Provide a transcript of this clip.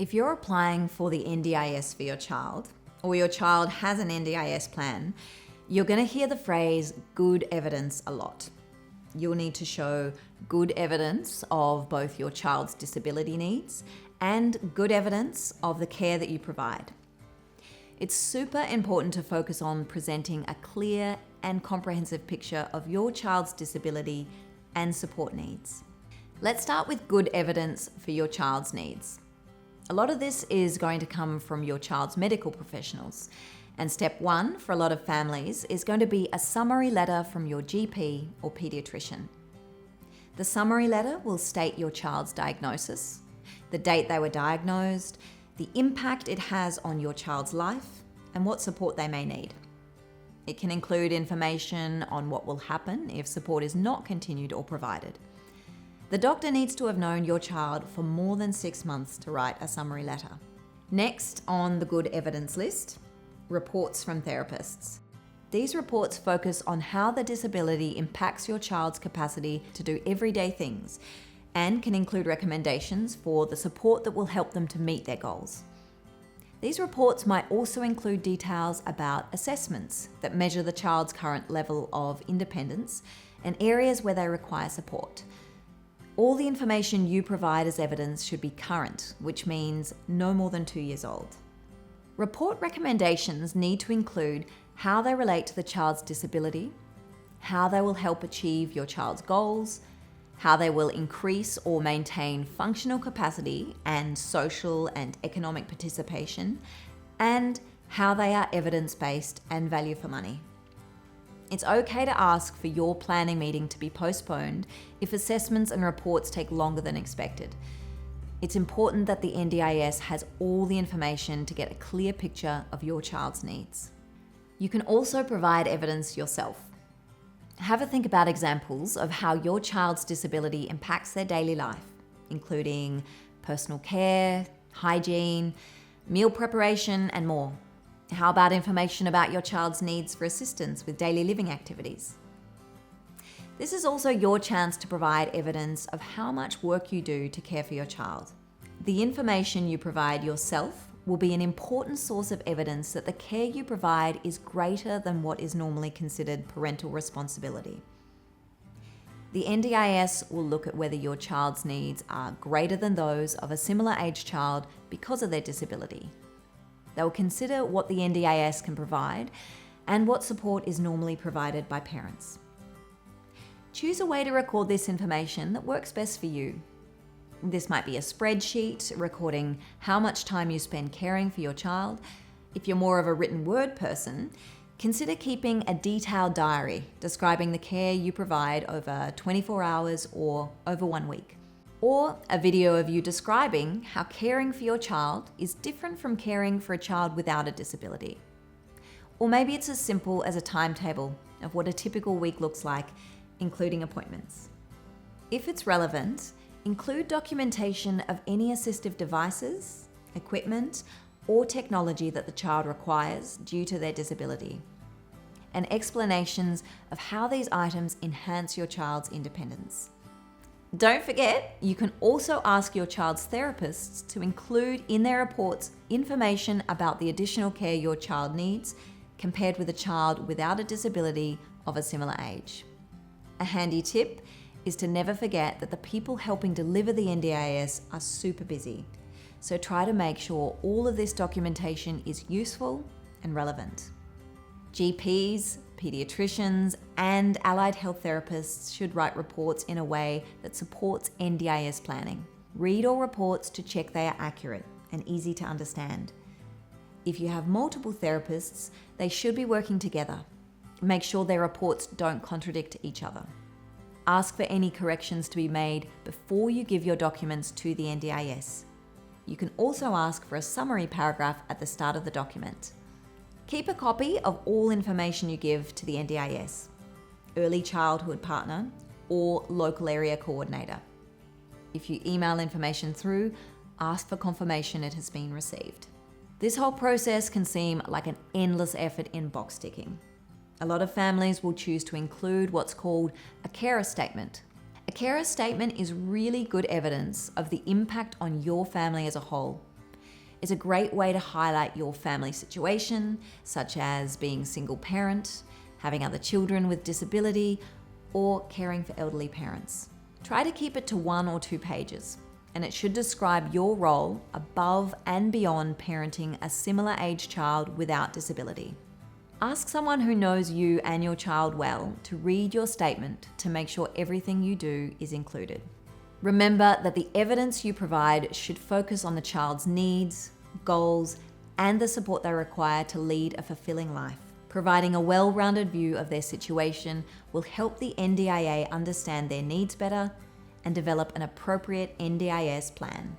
If you're applying for the NDIS for your child, or your child has an NDIS plan, you're going to hear the phrase good evidence a lot. You'll need to show good evidence of both your child's disability needs and good evidence of the care that you provide. It's super important to focus on presenting a clear and comprehensive picture of your child's disability and support needs. Let's start with good evidence for your child's needs. A lot of this is going to come from your child's medical professionals. And step one for a lot of families is going to be a summary letter from your GP or pediatrician. The summary letter will state your child's diagnosis, the date they were diagnosed, the impact it has on your child's life, and what support they may need. It can include information on what will happen if support is not continued or provided. The doctor needs to have known your child for more than 6 months to write a summary letter. Next on the good evidence list, reports from therapists. These reports focus on how the disability impacts your child's capacity to do everyday things and can include recommendations for the support that will help them to meet their goals. These reports might also include details about assessments that measure the child's current level of independence and areas where they require support. All the information you provide as evidence should be current, which means no more than 2 years old. Report recommendations need to include how they relate to the child's disability, how they will help achieve your child's goals, how they will increase or maintain functional capacity and social and economic participation, and how they are evidence-based and value for money. It's okay to ask for your planning meeting to be postponed if assessments and reports take longer than expected. It's important that the NDIS has all the information to get a clear picture of your child's needs. You can also provide evidence yourself. Have a think about examples of how your child's disability impacts their daily life, including personal care, hygiene, meal preparation, and more. How about information about your child's needs for assistance with daily living activities? This is also your chance to provide evidence of how much work you do to care for your child. The information you provide yourself will be an important source of evidence that the care you provide is greater than what is normally considered parental responsibility. The NDIS will look at whether your child's needs are greater than those of a similar age child because of their disability. They will consider what the NDIS can provide and what support is normally provided by parents. Choose a way to record this information that works best for you. This might be a spreadsheet recording how much time you spend caring for your child. If you're more of a written word person, consider keeping a detailed diary describing the care you provide over 24 hours or over 1 week. Or a video of you describing how caring for your child is different from caring for a child without a disability. Or maybe it's as simple as a timetable of what a typical week looks like, including appointments. If it's relevant, include documentation of any assistive devices, equipment, or technology that the child requires due to their disability, and explanations of how these items enhance your child's independence. Don't forget, you can also ask your child's therapists to include in their reports information about the additional care your child needs compared with a child without a disability of a similar age. A handy tip is to never forget that the people helping deliver the NDIS are super busy. So try to make sure all of this documentation is useful and relevant. GPs, pediatricians, and allied health therapists should write reports in a way that supports NDIS planning. Read all reports to check they are accurate and easy to understand. If you have multiple therapists, they should be working together. Make sure their reports don't contradict each other. Ask for any corrections to be made before you give your documents to the NDIS. You can also ask for a summary paragraph at the start of the document. Keep a copy of all information you give to the NDIS, early childhood partner, or local area coordinator. If you email information through, ask for confirmation it has been received. This whole process can seem like an endless effort in box ticking. A lot of families will choose to include what's called a carer statement. A carer statement is really good evidence of the impact on your family as a whole. is a great way to highlight your family situation, such as being a single parent, having other children with disability, or caring for elderly parents. Try to keep it to 1 or 2 pages, and it should describe your role above and beyond parenting a similar age child without disability. Ask someone who knows you and your child well to read your statement to make sure everything you do is included. Remember that the evidence you provide should focus on the child's needs, goals, and the support they require to lead a fulfilling life. Providing a well-rounded view of their situation will help the NDIA understand their needs better and develop an appropriate NDIS plan.